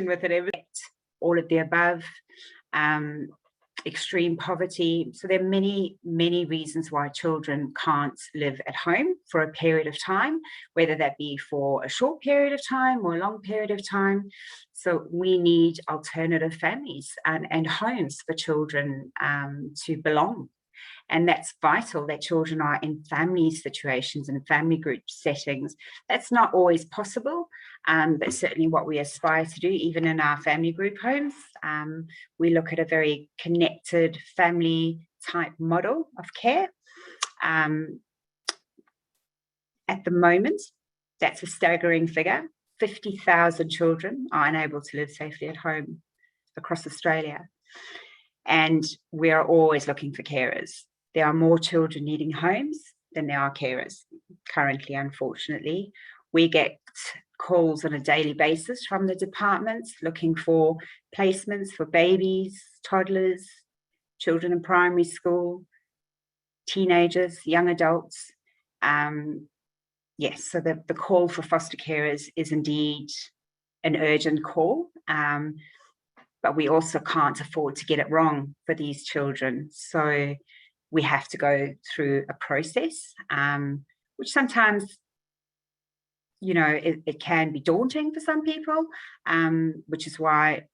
with it, all of the above, extreme poverty. So there are many, many reasons why children can't live at home for a period of time, whether that be for a short period of time or a long period of time. So we need alternative families and homes for children to belong. And that's vital, that children are in family situations and family group settings. That's not always possible, but certainly what we aspire to do, even in our family group homes. We look at a very connected family type model of care. At the moment, that's a staggering figure. 50,000 children are unable to live safely at home across Australia. And we are always looking for carers. There are more children needing homes than there are carers currently, unfortunately. We get calls on a daily basis from the departments looking for placements for babies, toddlers, children in primary school, teenagers, young adults. Yes, so the call for foster carers is indeed an urgent call, but we also can't afford to get it wrong for these children. So we have to go through a process, which sometimes, you know, it can be daunting for some people, which is why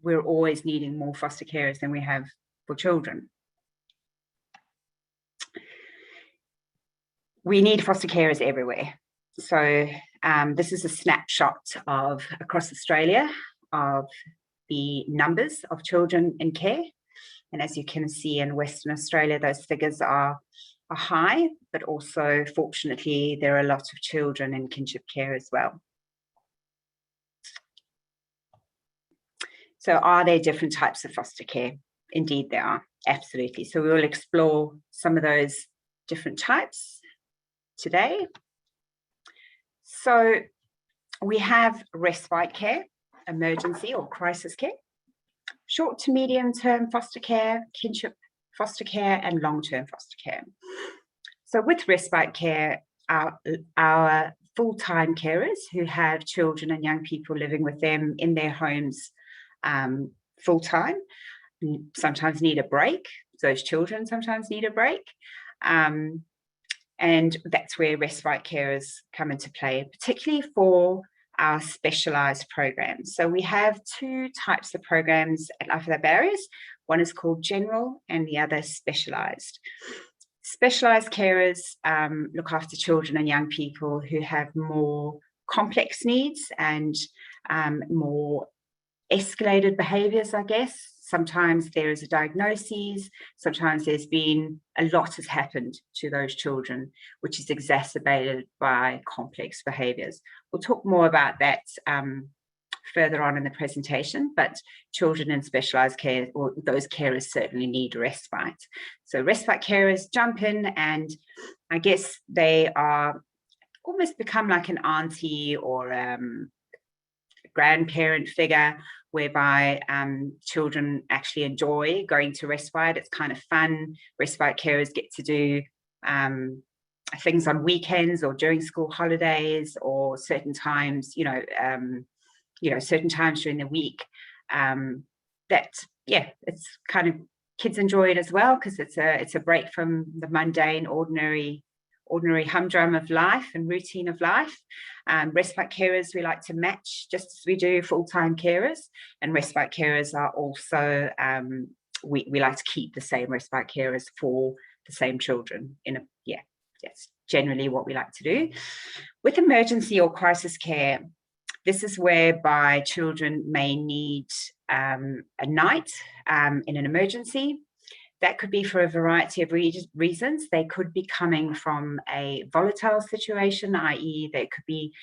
we're always needing more foster carers than we have for children. We need foster carers everywhere. So this is a snapshot of across Australia of the numbers of children in care. And as you can see in Western Australia, those figures are high, but also, fortunately, there are a lot of children in kinship care as well. So are there different types of foster care? Indeed, there are, absolutely. So we will explore some of those different types today. So we have respite care, emergency or crisis care, short to medium term foster care, kinship foster care, and long-term foster care. So with respite care, our full-time carers who have children and young people living with them in their homes full-time sometimes need a break. Those children sometimes need a break. And that's where respite carers come into play, particularly for our specialised programs. So we have two types of programs at Life Without Barriers. One is called general and the other specialised. Specialised carers look after children and young people who have more complex needs and more escalated behaviours, I guess. Sometimes there is a diagnosis, sometimes there's been a lot has happened to those children, which is exacerbated by complex behaviours. We'll talk more about that further on in the presentation, but children in specialised care, or those carers, certainly need respite. So respite carers jump in, and I guess they are almost become like an auntie or a grandparent figure, whereby children actually enjoy going to respite. It's kind of fun. Respite carers get to do things on weekends or during school holidays or certain times, certain times during the week. It's kind of, kids enjoy it as well because it's a break from the mundane, ordinary humdrum of life and routine of life. Respite carers we like to match just as we do full-time carers, and respite carers are also we like to keep the same respite carers for the same children that's generally what we like to do. With emergency or crisis care, this is whereby children may need a night in an emergency. That could be for a variety of reasons. They could be coming from a volatile situation, i.e. they could be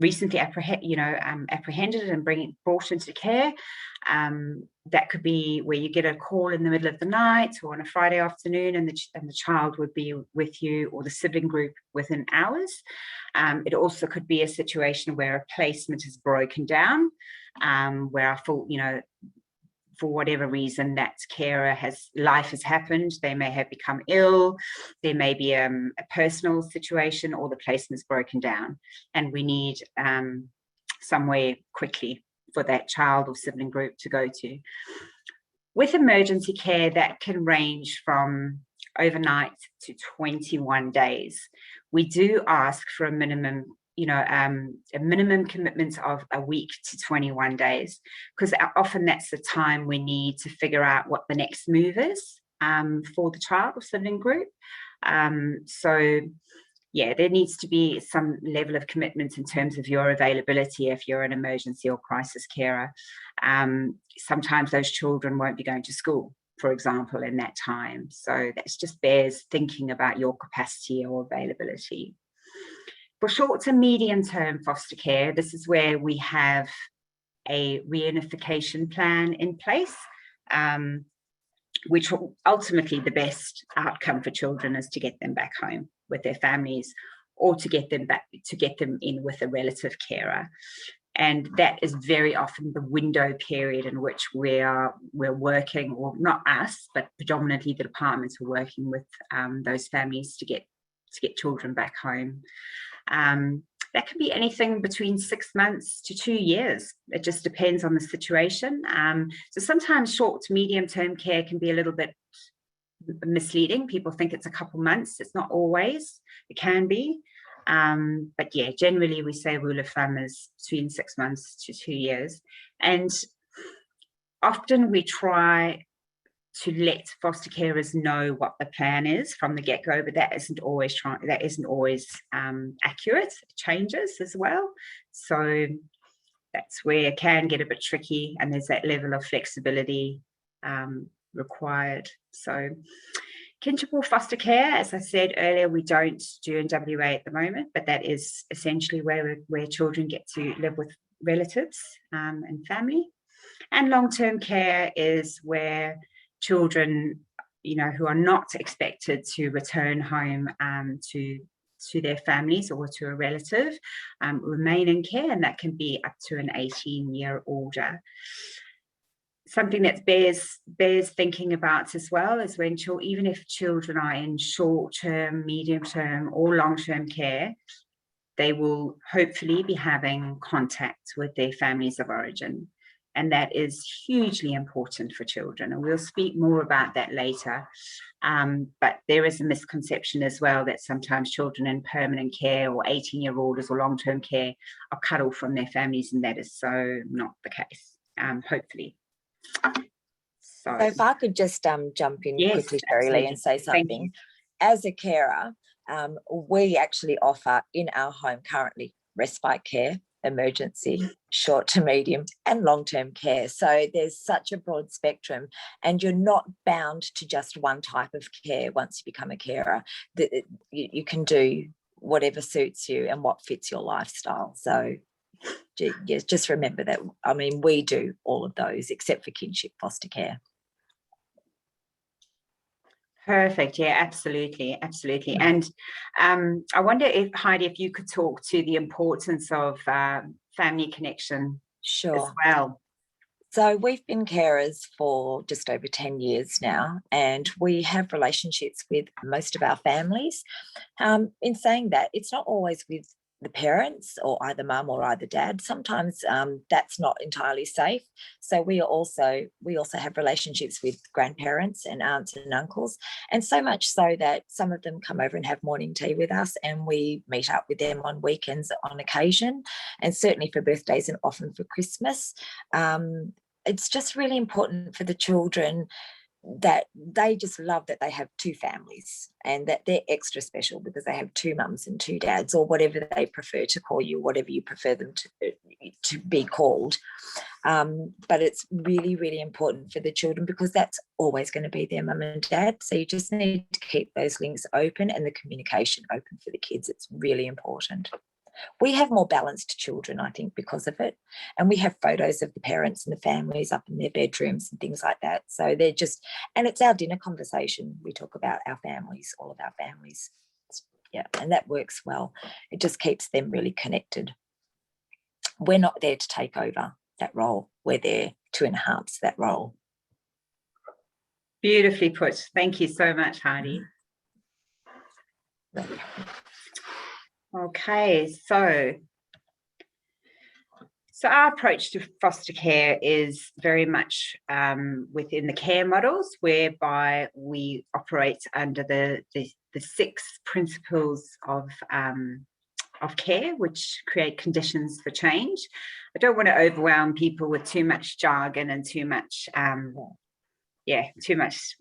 recently apprehended and brought into care. That could be where you get a call in the middle of the night or on a Friday afternoon, and the child would be with you or the sibling group within hours. It also could be a situation where a placement is broken down, where our full, for whatever reason that carer life has happened. They may have become ill, there may be a personal situation, or the placement's broken down, and we need somewhere quickly for that child or sibling group to go to. With emergency care, that can range from overnight to 21 days. We do ask for a minimum, a minimum commitment of a week to 21 days, because often that's the time we need to figure out what the next move is for the child or sibling group. So yeah, there needs to be some level of commitment in terms of your availability if you're an emergency or crisis carer. Sometimes those children won't be going to school, for example, in that time. So that's just bears thinking about your capacity or availability. For short to medium term foster care, this is where we have a reunification plan in place, which ultimately the best outcome for children is to get them back home with their families, or to get them in with a relative carer. And that is very often the window period in which we're working, or not us, but predominantly the departments are working with those families to get children back home. That can be anything between 6 months to 2 years. It just depends on the situation. So sometimes short to medium term care can be a little bit misleading. People think it's a couple months. It's not always. It can be. But yeah, generally we say rule of thumb is between 6 months to 2 years. And often we try to let foster carers know what the plan is from the get-go, but that isn't always accurate. It changes as well. So that's where it can get a bit tricky, and there's that level of flexibility required. So kinship or foster care, as I said earlier, we don't do in WA at the moment, but that is essentially where children get to live with relatives and family. And long-term care is where children, who are not expected to return home to their families or to a relative, remain in care, and that can be up to an 18-year order. Something that bears thinking about as well is when even if children are in short-term, medium-term or long-term care, they will hopefully be having contact with their families of origin. And that is hugely important for children. And we'll speak more about that later. But there is a misconception as well that sometimes children in permanent care or 18-year orders or long-term care are cut off from their families, and that is so not the case, hopefully. So if I could just jump in quickly, Shirley, and say something. As a carer, we actually offer in our home currently respite care, emergency, short to medium and long-term care. So there's such a broad spectrum, and you're not bound to just one type of care once you become a carer. You can do whatever suits you and what fits your lifestyle. So yes, just remember that. I mean, we do all of those except for kinship foster care. Perfect. Yeah, absolutely. And I wonder if, Heidi, if you could talk to the importance of family connection as well. So we've been carers for just over 10 years now, and we have relationships with most of our families. In saying that, it's not always with the parents or either mum or either dad. Sometimes that's not entirely safe. So we also have relationships with grandparents and aunts and uncles, and so much so that some of them come over and have morning tea with us, and we meet up with them on weekends on occasion, and certainly for birthdays and often for Christmas. It's just really important for the children that they just love that they have two families, and that they're extra special because they have two mums and two dads, or whatever they prefer to call you, whatever you prefer them to be called. But it's really, really important for the children because that's always going to be their mum and dad. So you just need to keep those links open and the communication open for the kids. It's really important. We have more balanced children, I think, because of it. And we have photos of the parents and the families up in their bedrooms and things like that. So they're just, and it's our dinner conversation. We talk about our families, all of our families. Yeah, and that works well. It just keeps them really connected. We're not there to take over that role. We're there to enhance that role. Beautifully put. Thank you so much, Heidi. Okay, so So our approach to foster care is very much within the care models, whereby we operate under the 6 principles of care, which create conditions for change. I don't want to overwhelm people with too much jargon and too much too much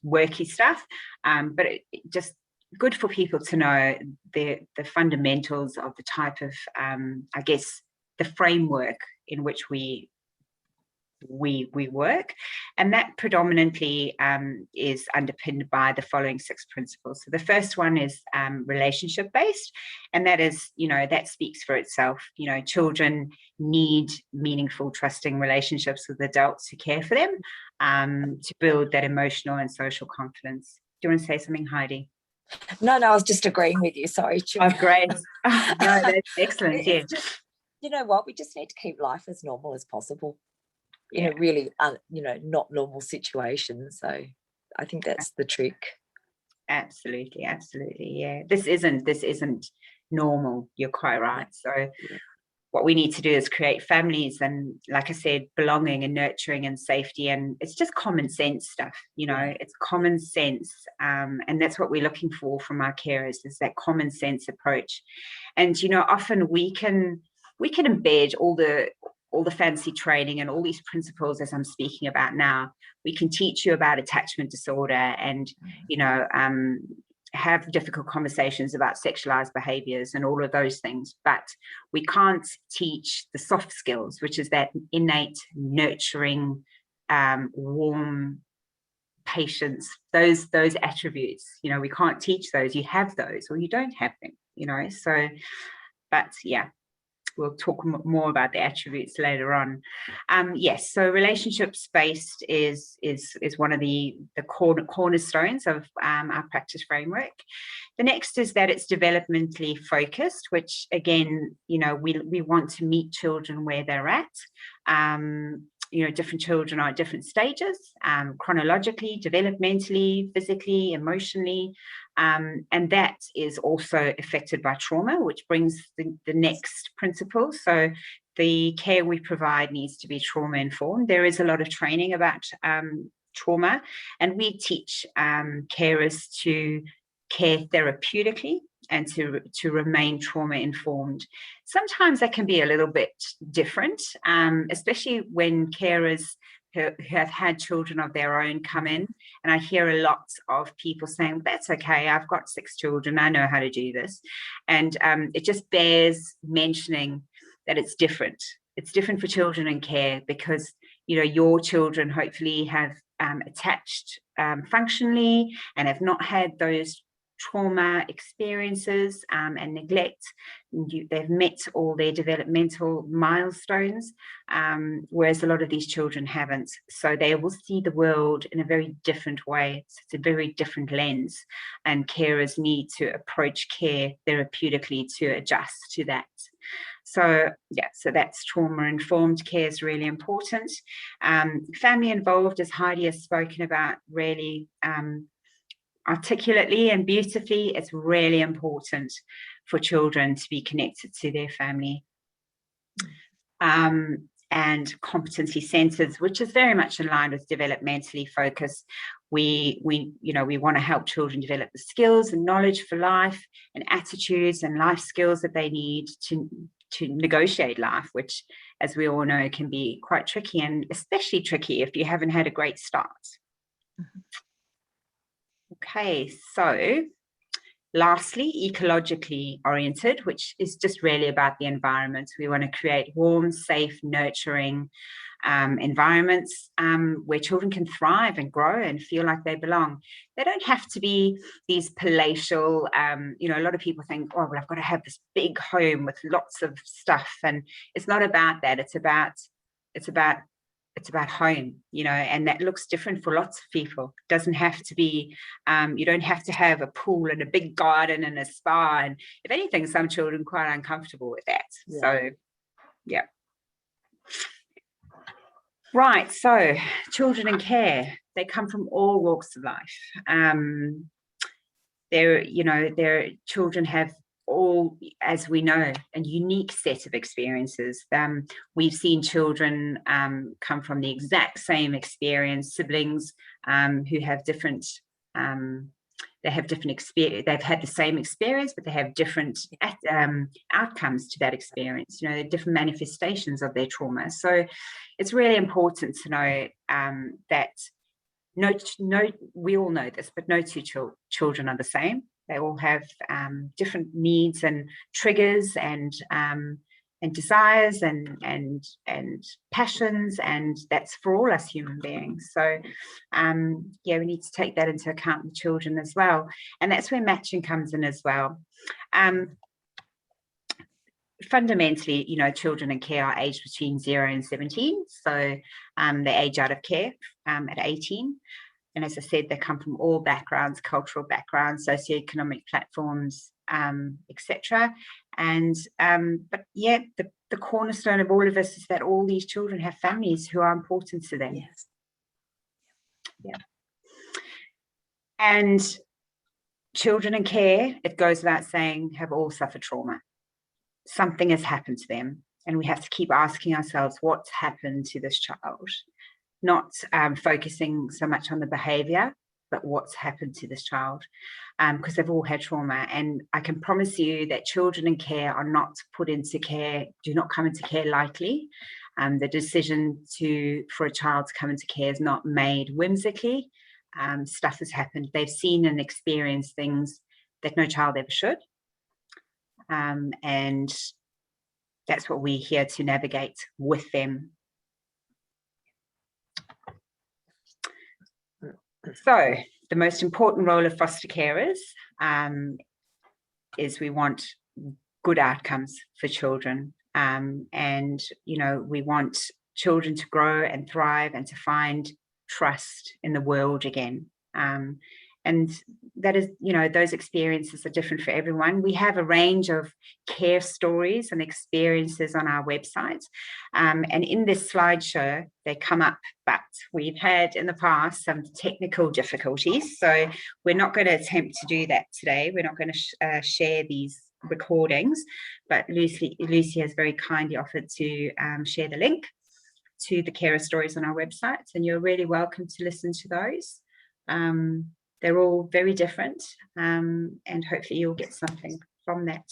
worky stuff, but it just good for people to know the fundamentals of the type of I guess the framework in which we work, and that predominantly is underpinned by the following 6 principles. So the first one is relationship based, and that is, that speaks for itself. Children need meaningful, trusting relationships with adults who care for them, to build that emotional and social confidence. Do you want to say something, Heidi? No, I was just agreeing with you. Sorry. Oh, great. No, that's excellent. Yeah. Just, you know what? We just need to keep life as normal as possible in Yeah. a really, not normal situation. So I think that's the trick. Absolutely. Yeah. This isn't normal. You're quite right. So what we need to do is create families and, like I said, belonging and nurturing and safety. And it's just common sense stuff, it's common sense. And that's what we're looking for from our carers, is that common sense approach. And, often we can embed all the fancy training and all these principles, as I'm speaking about now. We can teach you about attachment disorder and, have difficult conversations about sexualized behaviors and all of those things, but we can't teach the soft skills, which is that innate, nurturing, warm patience, those attributes. We can't teach those. You have those or you don't have them, so, but yeah, we'll talk more about the attributes later on. Yes, so relationships based is one of the cornerstones of our practice framework. The next is that it's developmentally focused, which again, we want to meet children where they're at. Different children are at different stages, chronologically, developmentally, physically, emotionally, and that is also affected by trauma, which brings the next principle. So the care we provide needs to be trauma informed. There is a lot of training about trauma, and we teach carers to care therapeutically and to remain trauma informed. Sometimes that can be a little bit different, especially when carers who have had children of their own come in. And I hear a lot of people saying, that's okay, I've got 6 children, I know how to do this. And it just bears mentioning that it's different. It's different for children in care because, your children hopefully have attached functionally and have not had those trauma experiences and neglect. They've met all their developmental milestones, whereas a lot of these children haven't. So they will see the world in a very different way. It's a very different lens, and carers need to approach care therapeutically to adjust to that. So that's trauma-informed care is really important. Family involved, as Heidi has spoken about, really articulately and beautifully. It's really important for children to be connected to their family. And competency centers, which is very much in line with developmentally focused. We want to help children develop the skills and knowledge for life and attitudes and life skills that they need to negotiate life, which, as we all know, can be quite tricky, and especially tricky if you haven't had a great start. Okay, so lastly, ecologically oriented, which is just really about the environment. We want to create warm, safe, nurturing environments where children can thrive and grow and feel like they belong. They don't have to be these palatial, a lot of people think, oh, well, I've got to have this big home with lots of stuff. And it's not about that. It's about home, and that looks different for lots of people. It doesn't have to be, you don't have to have a pool and a big garden and a spa. And if anything, some children are quite uncomfortable with that. Yeah. So, yeah. Right. So children in care, they come from all walks of life. Their children have all, as we know, a unique set of experiences. We've seen children come from the exact same experience, siblings who have different experience. They've had the same experience, but they have different outcomes to that experience, different manifestations of their trauma. So it's really important to know that we all know this, but no two children are the same. They all have different needs and triggers and desires and passions, and that's for all us human beings. So we need to take that into account with children as well, and that's where matching comes in as well. Fundamentally, children in care are aged between 0 and 17, so they age out of care at 18. And as I said, they come from all backgrounds, cultural backgrounds, socioeconomic platforms, etc. And but the cornerstone of all of us is that all these children have families who are important to them. Yes. Yeah. And children in care, it goes without saying, have all suffered trauma. Something has happened to them, and we have to keep asking ourselves, what's happened to this child? Not focusing so much on the behavior, but what's happened to this child, because they've all had trauma. And I can promise you that children in care are not put into care, do not come into care lightly. The decision for a child to come into care is not made whimsically. Stuff has happened. They've seen and experienced things that no child ever should. And that's what we're here to navigate with them. So the most important role of foster carers is we want good outcomes for children. And, we want children to grow and thrive and to find trust in the world again. And that is, those experiences are different for everyone. We have a range of care stories and experiences on our website. And in this slideshow, they come up, but we've had in the past some technical difficulties. So we're not going to attempt to do that today. We're not going to share these recordings, but Lucy has very kindly offered to share the link to the carer stories on our website, and you're really welcome to listen to those. They're all very different, and hopefully you'll get something from that.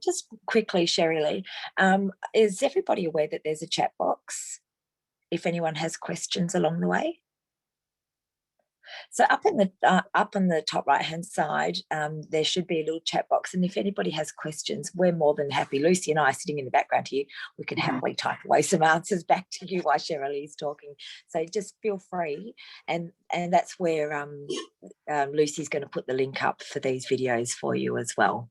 Just quickly, Sherry Lee, is everybody aware that there's a chat box if anyone has questions along the way? So up on the top right hand side, there should be a little chat box, and if anybody has questions, we're more than happy. Lucy and I are sitting in the background here. We can happily type away some answers back to you while Shirley is talking. So just feel free, and that's where Lucy's going to put the link up for these videos for you as well.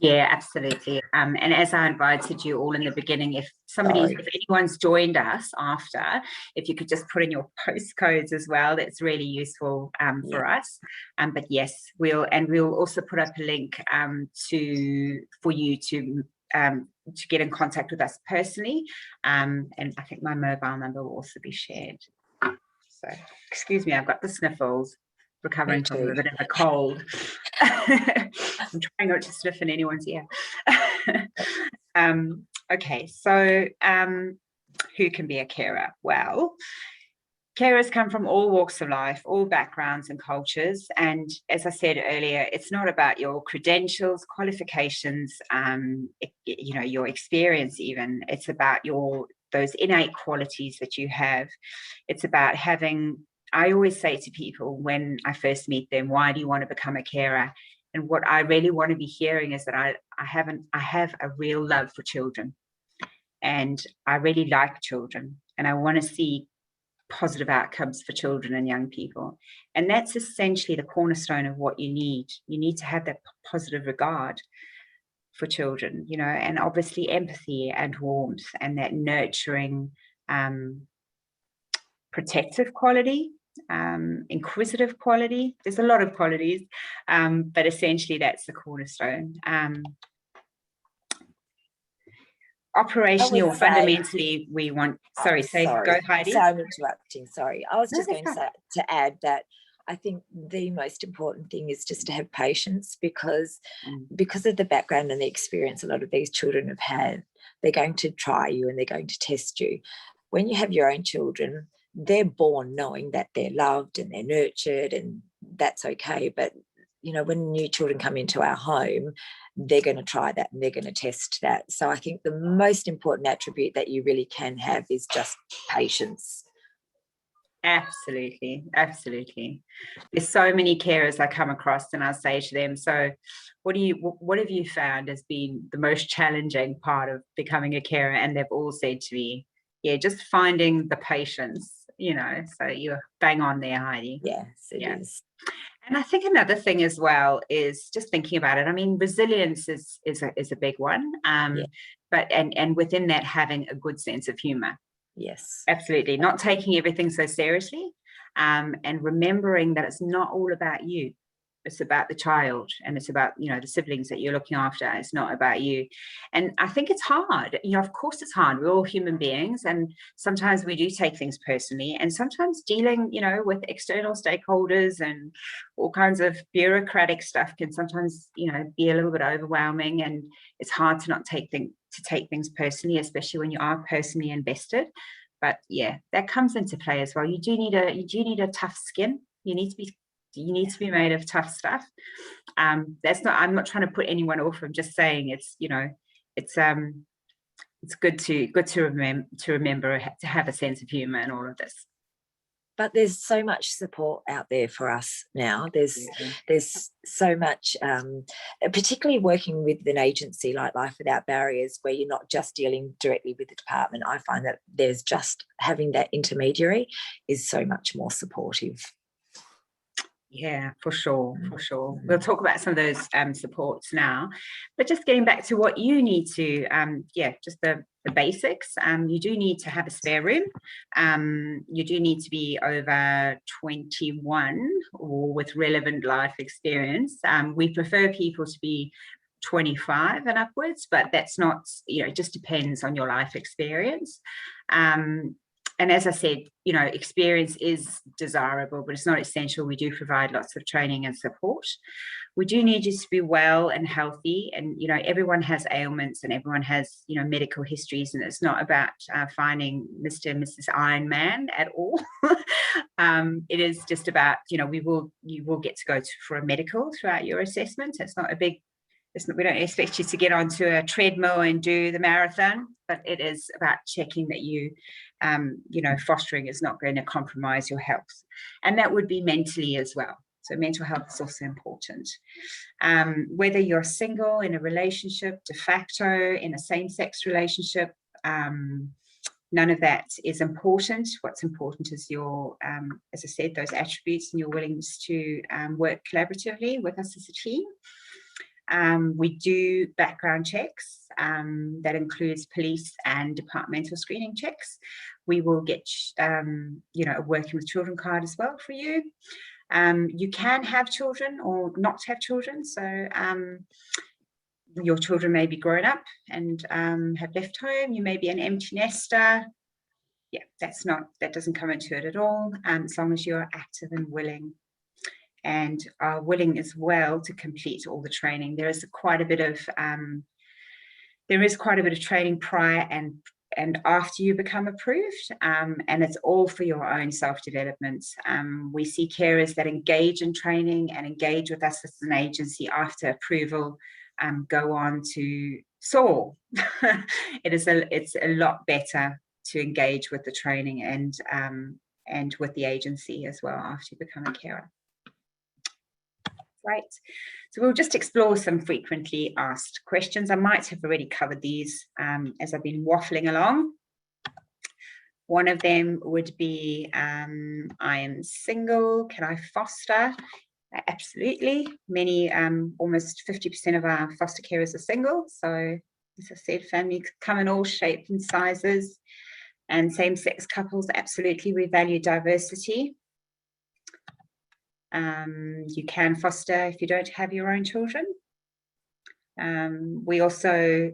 Yeah, absolutely. And as I invited you all in the beginning, if anyone's joined us after, if you could just put in your postcodes as well, that's really useful for us. But yes, we'll also put up a link for you to get in contact with us personally. And I think my mobile number will also be shared. So excuse me, I've got the sniffles. Recovering from a bit of a cold. I'm trying not to sniff in anyone's ear. Okay, so who can be a carer? Well, carers come from all walks of life, all backgrounds and cultures. And as I said earlier, it's not about your credentials, qualifications, your experience even. It's about those innate qualities that you have. It's about having, I always say to people when I first meet them, why do you want to become a carer? And what I really want to be hearing is that I have a real love for children, and I really like children, and I want to see positive outcomes for children and young people. And that's essentially the cornerstone of what you need. You need to have that positive regard for children, and obviously empathy and warmth and that nurturing, protective quality, inquisitive quality. There's a lot of qualities, but essentially that's the cornerstone. Operationally or fundamentally, we want, go Heidi. Sorry, I'm interrupting. Sorry. I was just going to add that I think the most important thing is just to have patience, because Mm. of the background and the experience a lot of these children have had. They're going to try you and they're going to test you. When you have your own children, they're born knowing that they're loved and they're nurtured, and that's okay. But when new children come into our home, they're going to try that and they're going to test that. So I think the most important attribute that you really can have is just patience. Absolutely, absolutely. There's so many carers I come across, and I say to them, so what have you found has been the most challenging part of becoming a carer? And they've all said to me, yeah, just finding the patience, so you're bang on there, Heidi. Yes, it Yeah. is. And I think another thing as well is just thinking about it. I mean, resilience is a big one. Yeah. But and within that, having a good sense of humor. Yes. Absolutely. Not taking everything so seriously, and remembering that it's not all about you. It's about the child, and it's about, the siblings that you're looking after. It's not about you. And I think it's hard. Of course it's hard. We're all human beings, and sometimes we do take things personally, and sometimes dealing, with external stakeholders and all kinds of bureaucratic stuff can sometimes, be a little bit overwhelming, and it's hard to not take things personally, especially when you are personally invested. But yeah, that comes into play as well. You do need a tough skin. You need to be made of tough stuff. I'm not trying to put anyone off. I'm just saying it's good to remember to have a sense of humor in all of this. But there's so much support out there for us now. There's so much, particularly working with an agency like Life Without Barriers, where you're not just dealing directly with the department. I find that there's just having that intermediary is so much more supportive. Yeah, for sure. We'll talk about some of those supports now, but just getting back to what you need to, just the basics. You do need to have a spare room. You do need to be over 21 or with relevant life experience. We prefer people to be 25 and upwards, but that's not, it just depends on your life experience. And as I said, experience is desirable, but it's not essential. We do provide lots of training and support. We do need you to be well and healthy. And, everyone has ailments and everyone has, medical histories. And it's not about finding Mr. and Mrs. Iron Man at all. It is just about, you will get to go for a medical throughout your assessment. It's not a big we don't expect you to get onto a treadmill and do the marathon, but it is about checking that you, fostering is not going to compromise your health. And that would be mentally as well. So mental health is also important. Whether you're single, in a relationship, de facto, in a same-sex relationship, none of that is important. What's important is your, as I said, those attributes and your willingness to work collaboratively with us as a team. We do background checks that includes police and departmental screening checks. We will get, a working with children card as well for you. You can have children or not have children. So your children may be grown up and have left home. You may be an empty nester. Yeah, that doesn't come into it at all. As long as you're active and willing. And are willing as well to complete all the training. There is quite a bit of training prior and after you become approved, and it's all for your own self-development. We see carers that engage in training and engage with us as an agency after approval go on to soar. It's a lot better to engage with the training and with the agency as well after you become a carer. Right, so we'll just explore some frequently asked questions. I might have already covered these as I've been waffling along. One of them would be, I am single, can I foster? Absolutely. Many, almost 50% of our foster carers are single. So as I said, families come in all shapes and sizes, and same-sex couples, absolutely, we value diversity. You can foster if you don't have your own children. We also,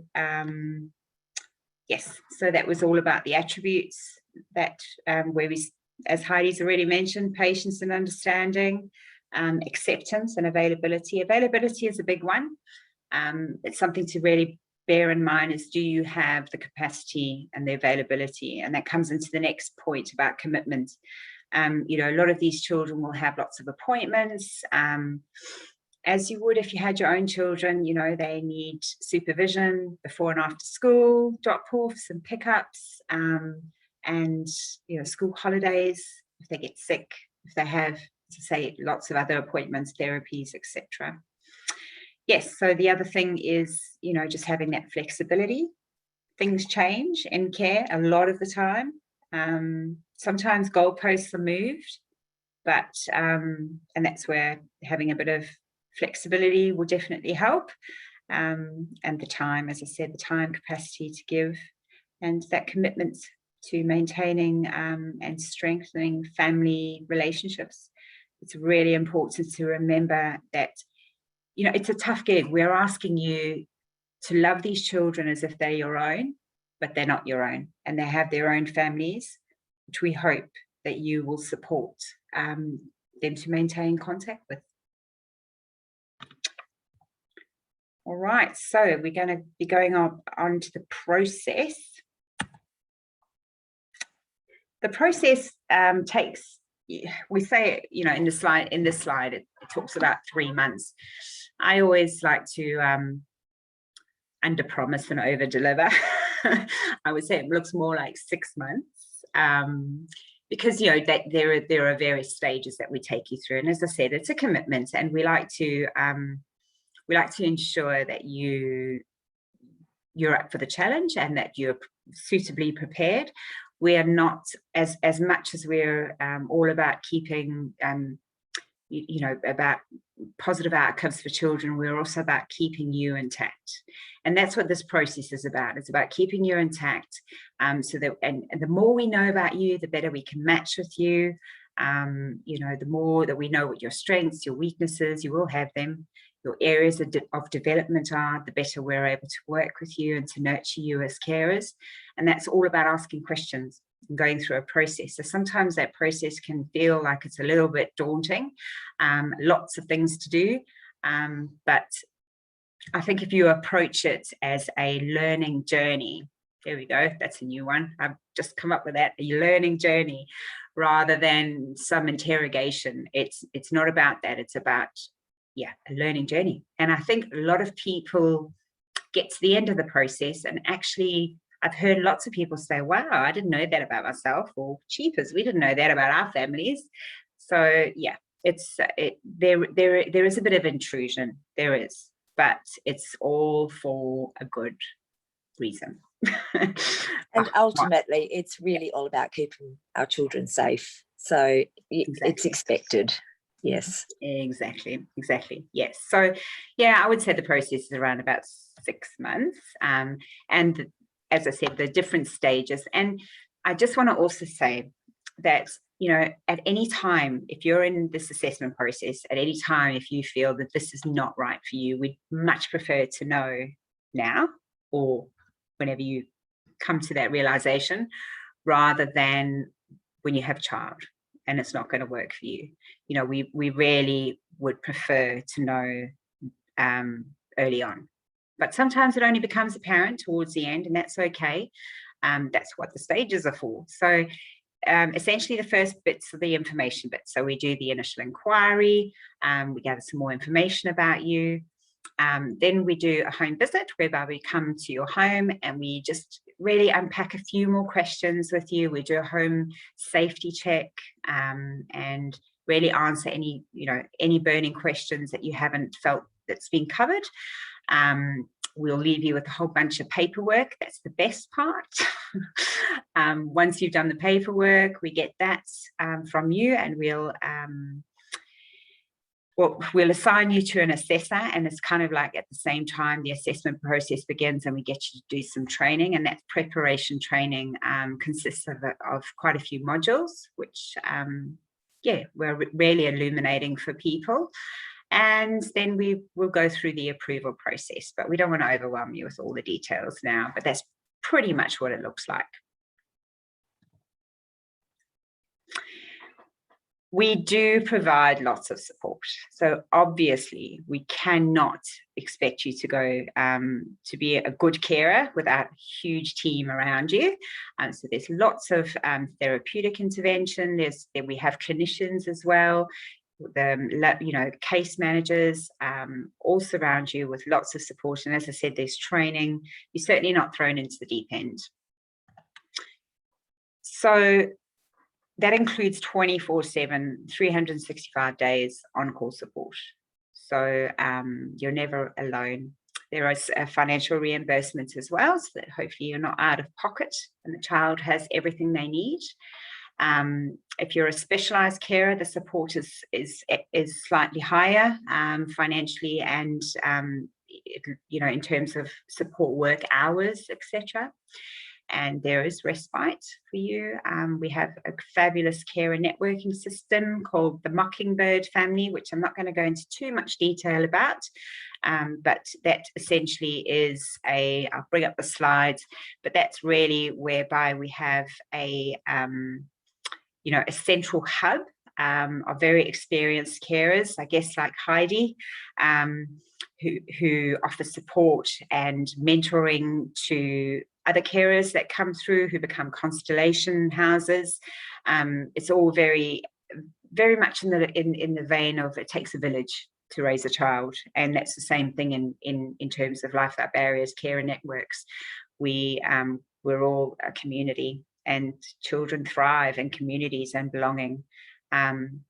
yes, so that was all about the attributes that where we as Heidi's already mentioned, patience and understanding, acceptance and availability. Availability is a big one. It's something to really bear in mind, is do you have the capacity and the availability? And that comes into the next point about commitment. You know, a lot of these children will have lots of appointments, as you would if you had your own children. You know, they need supervision before and after school, drop-offs and pickups, and, you know, school holidays, if they get sick, if they have, to say, lots of other appointments, therapies, etc. Yes, so the other thing is, you know, just having that flexibility. Things change in care a lot of the time. Sometimes goalposts are moved, but, and that's where having a bit of flexibility will definitely help. And the time, as I said, the time capacity to give, and that commitment to maintaining and strengthening family relationships. It's really important to remember that, you know, it's a tough gig. We're asking you to love these children as if they're your own, but they're not your own, and they have their own families, which we hope that you will support them to maintain contact with. All right, so we're going to be going on to the process. The process takes, we say, you know, in this slide, it talks about 3 months. I always like to under promise and over deliver. I would say it looks more like 6 months, because, you know, that there are various stages that we take you through, and as I said, it's a commitment, and we like to ensure that you're up for the challenge and that you're suitably prepared. We are not, as much as we're all about keeping, you know, about positive outcomes for children, we're also about keeping you intact. And that's what this process is about. It's about keeping you intact, so that, and the more we know about you, the better we can match with you. You know, the more that we know what your strengths, your weaknesses, you will have them, your areas of development are, the better we're able to work with you and to nurture you as carers. And that's all about asking questions and going through a process. So sometimes that process can feel like it's a little bit daunting, lots of things to do, but I think if you approach it as a learning journey, there we go, that's a new one, I've just come up with that, a learning journey, rather than some interrogation. It's not about that, it's about, yeah, a learning journey. And I think a lot of people get to the end of the process, and actually I've heard lots of people say, wow, I didn't know that about myself, or cheapers, we didn't know that about our families. So yeah, there is a bit of intrusion, there is, but it's all for a good reason. And ultimately, it's really all about keeping our children safe. So it's expected. Yes. Exactly. Yes. So, yeah, I would say the process is around about 6 months. And as I said, the different stages. And I just want to also say that, you know, at any time, if you're in this assessment process, at any time, if you feel that this is not right for you, we'd much prefer to know now, or whenever you come to that realization, rather than when you have a child and it's not going to work for you. You know, we really would prefer to know early on. But sometimes it only becomes apparent towards the end, and that's okay. That's what the stages are for. So essentially the first bits are the information bits. So we do the initial inquiry, we gather some more information about you. Then we do a home visit, whereby we come to your home and we just really unpack a few more questions with you. We do a home safety check, and really answer any burning questions that you haven't felt that's been covered. We'll leave you with a whole bunch of paperwork. That's the best part. Once you've done the paperwork, we get that from you, and we'll assign you to an assessor, and it's kind of like at the same time the assessment process begins, and we get you to do some training, and that preparation training consists of quite a few modules, which we're really illuminating for people. And then we will go through the approval process, but we don't want to overwhelm you with all the details now, but that's pretty much what it looks like. We do provide lots of support. So obviously, we cannot expect you to go to be a good carer without a huge team around you. So there's lots of therapeutic intervention. We have clinicians as well. Case managers all surround you with lots of support. And as I said, there's training. You're certainly not thrown into the deep end. So that includes 24/7, 365 days on-call support. So you're never alone. There is financial reimbursements as well, so that hopefully you're not out of pocket and the child has everything they need. If you're a specialised carer, the support is slightly higher financially and in terms of support work hours, etc. And there is respite for you. We have a fabulous carer networking system called the Mockingbird family, which I'm not going to go into too much detail about, but that essentially is I'll bring up the slides, but that's really whereby we have a central hub of very experienced carers, I guess like Heidi, who offer support and mentoring to other carers that come through who become constellation houses. It's all very, very much in the vein of it takes a village to raise a child, and that's the same thing in terms of Life Without Barriers carer networks. We're all a community, and children thrive in communities and belonging.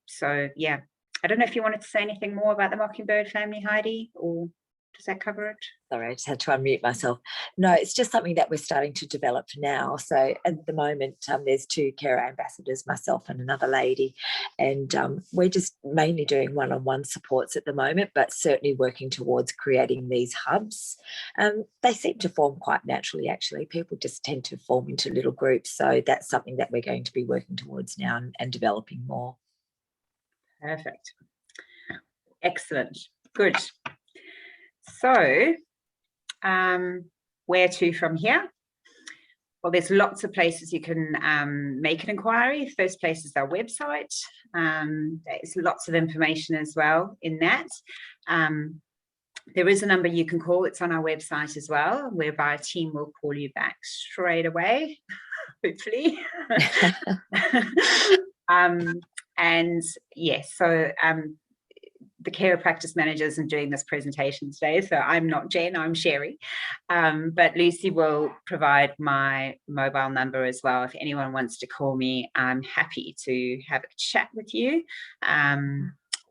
So yeah, I don't know if you wanted to say anything more about the Mockingbird family, Heidi, or does that cover it? Sorry, I just had to unmute myself. No, it's just something that we're starting to develop now. So at the moment, there's 2 carer ambassadors, myself and another lady, and we're just mainly doing one-on-one supports at the moment, but certainly working towards creating these hubs. They seem to form quite naturally, actually. People just tend to form into little groups. So that's something that we're going to be working towards now and developing more. Perfect. Excellent. Good. So, where to from here? Well, there's lots of places you can make an inquiry. First place is our website. There's lots of information as well in that. There is a number you can call. It's on our website as well, whereby a team will call you back straight away, hopefully. And yes, so the carer practice managers and doing this presentation today. So I'm not Jen, I'm Sherry. But Lucy will provide my mobile number as well. If anyone wants to call me, I'm happy to have a chat with you.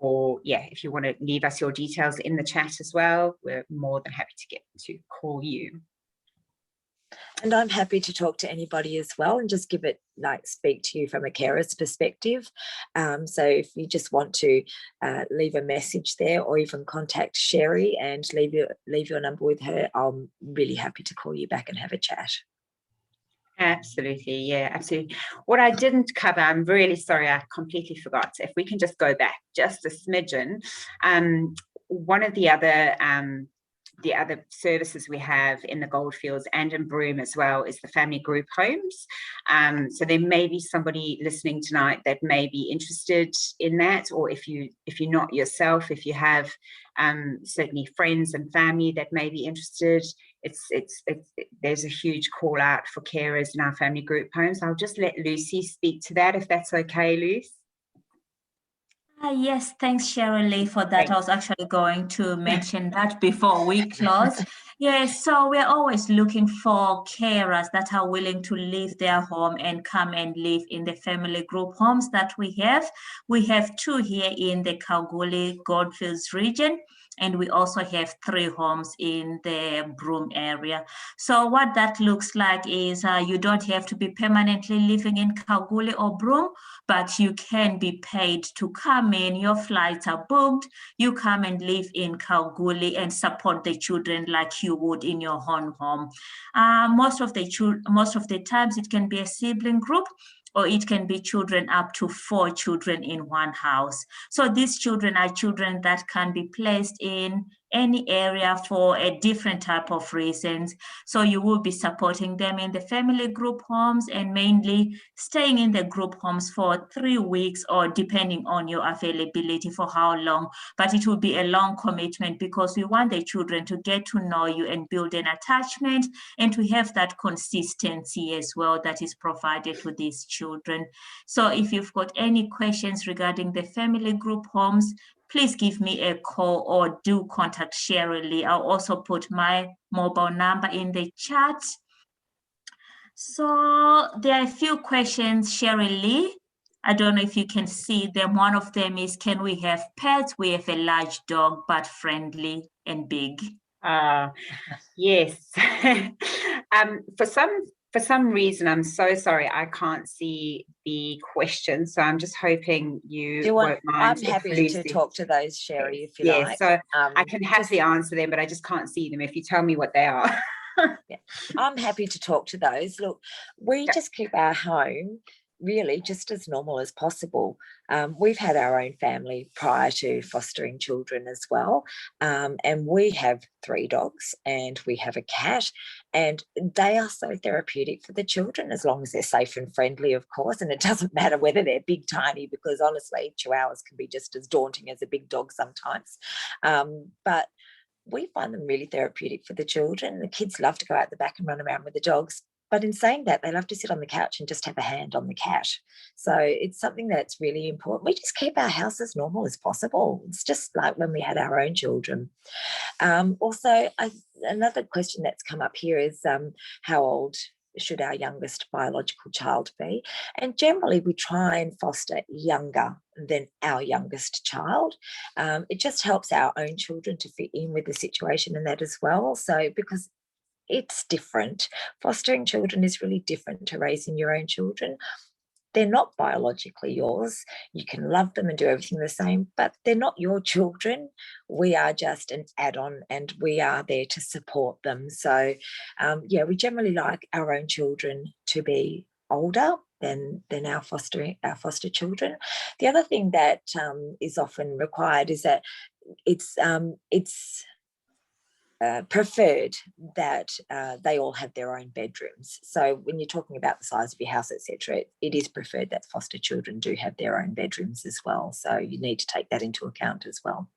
Or yeah, if you want to leave us your details in the chat as well, we're more than happy to get to call you. And I'm happy to talk to anybody as well and just give it, speak to you from a carer's perspective. So if you just want to leave a message there or even contact Sherry and leave your number with her, I'm really happy to call you back and have a chat. Absolutely, yeah, absolutely. What I didn't cover, I'm really sorry, I completely forgot. If we can just go back just a smidgen, one of the other services we have in the Goldfields and in Broome as well is the family group homes. So there may be somebody listening tonight that may be interested in that, or if you're not yourself, if you have certainly friends and family that may be interested, there's a huge call out for carers in our family group homes. I'll just let Lucy speak to that, if that's okay, Luce. Yes, thanks, Cheryl Lee, for that. I was actually going to mention that before we close. Yes, so we're always looking for carers that are willing to leave their home and come and live in the family group homes that we have. We have 2 here in the Kalgoorlie Goldfields region, and we also have 3 homes in the Broome area. So what that looks like is you don't have to be permanently living in Kalgoorlie or Broome, but you can be paid to come in. Your flights are booked. You come and live in Kalgoorlie and support the children like you would in your own home. Most of the times it can be a sibling group, or it can be children up to 4 children in one house. So these children are children that can be placed in any area for a different type of reasons. So you will be supporting them in the family group homes and mainly staying in the group homes for 3 weeks, or depending on your availability for how long. But it will be a long commitment because we want the children to get to know you and build an attachment, and to have that consistency as well that is provided to these children. So if you've got any questions regarding the family group homes, please give me a call or do contact Cheryl Lee. I'll also put my mobile number in the chat. So there are a few questions, Cheryl Lee. I don't know if you can see them. One of them is, can we have pets? We have a large dog, but friendly and big. Yes. For some reason, I'm so sorry, I can't see the question. So I'm just hoping you won't mind. I'm happy to talk to those, Sherry, if you like. So I can happily answer them, but I just can't see them if you tell me what they are. Yeah, I'm happy to talk to those. Look, we just keep our home really just as normal as possible. We've had our own family prior to fostering children as well. And we have 3 dogs and we have a cat, and they are so therapeutic for the children as long as they're safe and friendly, of course. And it doesn't matter whether they're big, tiny, because honestly, chihuahuas can be just as daunting as a big dog sometimes. But we find them really therapeutic for the children. The kids love to go out the back and run around with the dogs. But in saying that, they love to sit on the couch and just have a hand on the cat. So it's something that's really important. We just keep our house as normal as possible. It's just like when we had our own children. Also, another question that's come up here is how old should our youngest biological child be? And generally, we try and foster younger than our youngest child. It just helps our own children to fit in with the situation and that as well. So because it's different. Fostering children is really different to raising your own children. They're not biologically yours. You can love them and do everything the same, but they're not your children. We are just an add-on, and we are there to support them. So, we generally like our own children to be older than our foster children. The other thing that is often required is that it's preferred that they all have their own bedrooms. So when you're talking about the size of your house, etc., it is preferred that foster children do have their own bedrooms as well. So you need to take that into account as well.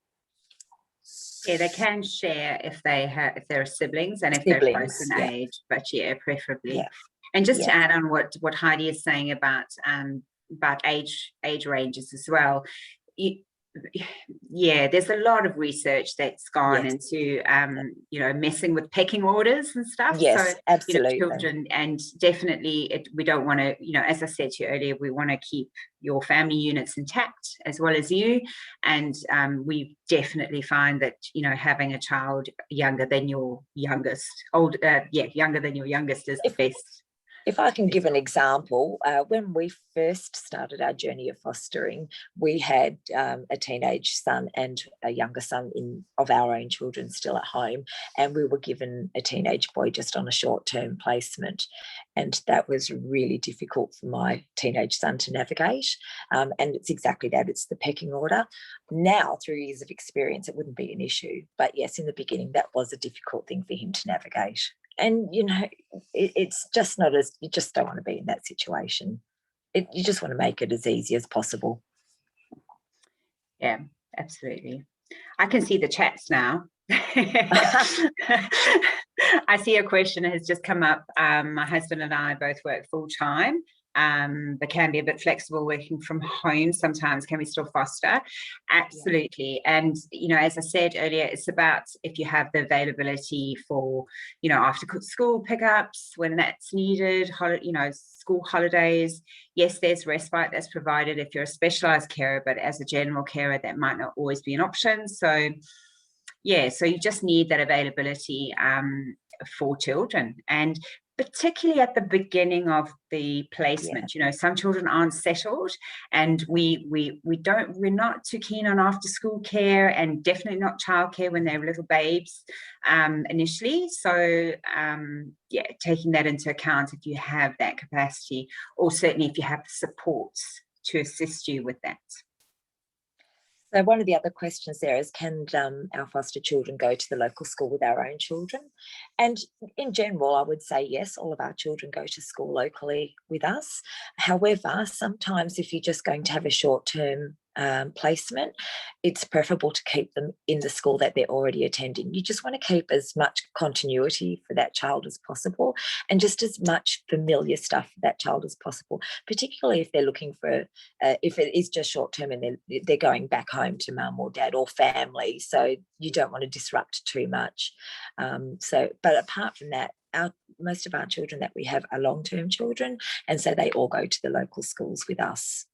Yeah, they can share if they're siblings and if they're close in age, but preferably. Yeah. And just to add on what Heidi is saying about age ranges as well. There's a lot of research that's gone into messing with pecking orders and stuff. Yes, so, absolutely. Children, and definitely we don't want to, as I said to you earlier, we want to keep your family units intact as well as you. And we definitely find that having a child younger than your youngest, younger than your youngest is the best. If I can give an example, when we first started our journey of fostering, we had a teenage son and a younger son of our own children still at home, and we were given a teenage boy just on a short-term placement. And that was really difficult for my teenage son to navigate. And it's exactly that. It's the pecking order. Now, through years of experience, it wouldn't be an issue. But yes, in the beginning, that was a difficult thing for him to navigate. And, it's just not you just don't want to be in that situation. You just want to make it as easy as possible. Yeah, absolutely. I can see the chats now. I see a question has just come up. My husband and I both work full time, but can be a bit flexible working from home sometimes. Can we still foster? Absolutely. Yeah. And, as I said earlier, it's about if you have the availability for, after school pickups, when that's needed, school holidays. Yes, there's respite that's provided if you're a specialised carer, but as a general carer, that might not always be an option. So, so you just need that availability for children, and particularly at the beginning of the placement. Some children aren't settled, and we're not too keen on after school care, and definitely not childcare when they're little babes initially. So taking that into account if you have that capacity, or certainly if you have the supports to assist you with that. So one of the other questions there is, can our foster children go to the local school with our own children? And in general, I would say yes, all of our children go to school locally with us. However, sometimes if you're just going to have a short-term placement, it's preferable to keep them in the school that they're already attending. You just want to keep as much continuity for that child as possible, and just as much familiar stuff for that child as possible, particularly if they're looking for, if it is just short term and they're going back home to mum or dad or family. So you don't want to disrupt too much. But apart from that, most of our children that we have are long-term children, and so they all go to the local schools with us.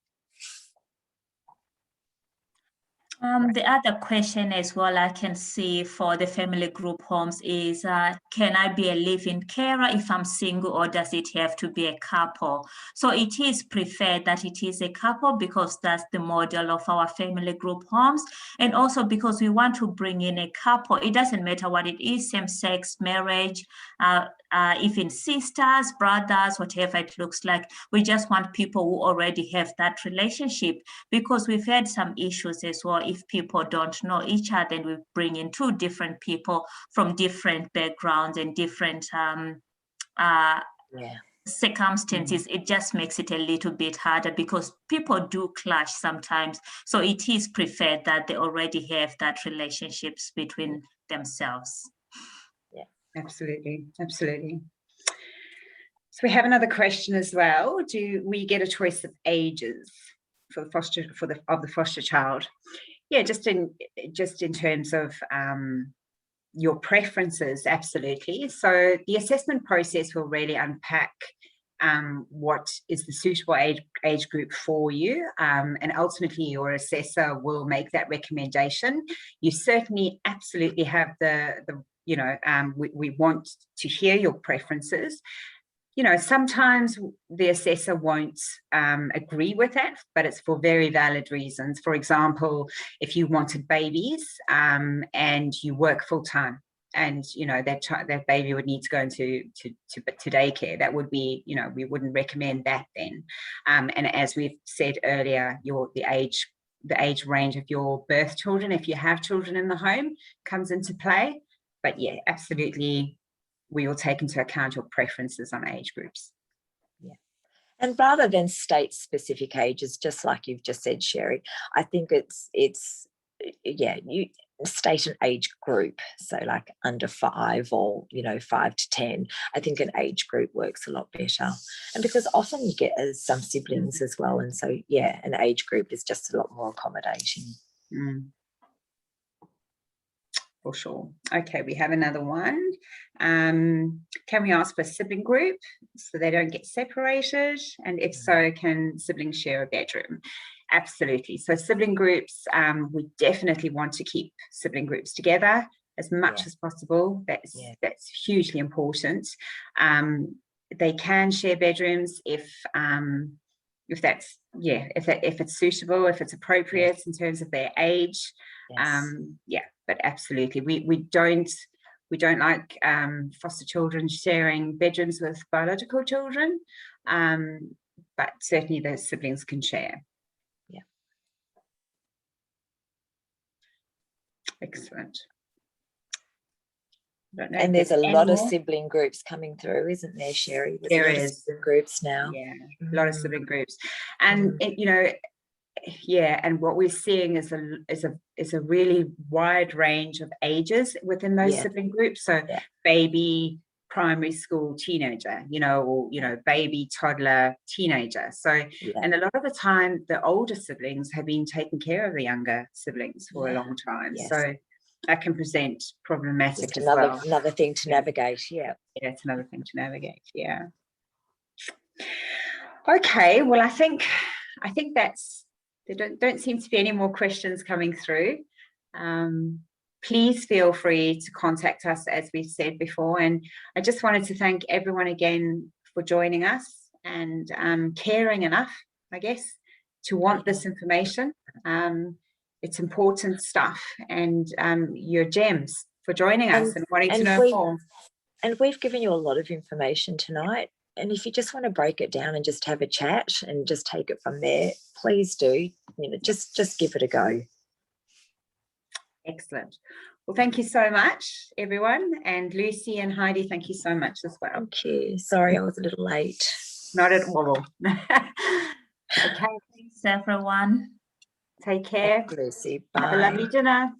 The other question as well I can see for the family group homes is, can I be a live-in carer if I'm single, or does it have to be a couple? So it is preferred that it is a couple, because that's the model of our family group homes. And also because we want to bring in a couple. It doesn't matter what it is, same-sex marriage, even sisters, brothers, whatever it looks like. We just want people who already have that relationship, because we've had some issues as well. If people don't know each other and we bring in two different people from different backgrounds and different circumstances, it just makes it a little bit harder, because people do clash sometimes. So it is preferred that they already have that relationships between themselves. Yeah, absolutely. So we have another question as well. Do we get a choice of ages for the foster child? Yeah, just in terms of your preferences, absolutely. So the assessment process will really unpack what is the suitable age group for you, and ultimately your assessor will make that recommendation. You certainly absolutely have we want to hear your preferences. Sometimes the assessor won't agree with that, but it's for very valid reasons. For example, if you wanted babies and you work full time, and that baby would need to go into to daycare, that would be, we wouldn't recommend that then. And as we've said earlier, the age range of your birth children, if you have children in the home, comes into play. But yeah, absolutely, we will take into account your preferences on age groups. Yeah. And rather than state specific ages, just like you've just said, Sherry, I think you state an age group. So like under 5 or, 5 to 10, I think an age group works a lot better. And because often you get some siblings as well. And so, yeah, an age group is just a lot more accommodating. For sure. Okay, we have another one. Can we ask for a sibling group so they don't get separated? And if so, can siblings share a bedroom? Absolutely. So sibling groups, we definitely want to keep sibling groups together as much as possible. That's hugely important. They can share bedrooms if it's suitable, if it's appropriate in terms of their age. But absolutely, we don't like foster children sharing bedrooms with biological children, but certainly the siblings can share. Excellent. And there's a lot of sibling groups coming through, isn't there, Sherry? There is sibling groups now. Yeah, a lot of sibling groups, and and what we're seeing is a really wide range of ages within those sibling groups. So baby, primary school, teenager, or baby, toddler, teenager. So and a lot of the time the older siblings have been taking care of the younger siblings for a long time. So that can present problematic as well. Another thing to navigate. It's another thing to navigate. Okay, well, I think that's, there don't seem to be any more questions coming through. Please feel free to contact us, as we've said before. And I just wanted to thank everyone again for joining us and caring enough, I guess, to want this information. It's important stuff, and you're gems for joining us and wanting to know more. And we've given you a lot of information tonight. And if you just want to break it down and just have a chat and just take it from there, please do. Just give it a go. Excellent. Well, thank you so much, everyone. And Lucy and Heidi, thank you so much as well. Thank you. Sorry I was a little late. Not at all. Okay, Thanks, everyone. take care. Lucy, Have a lovely bye. dinner.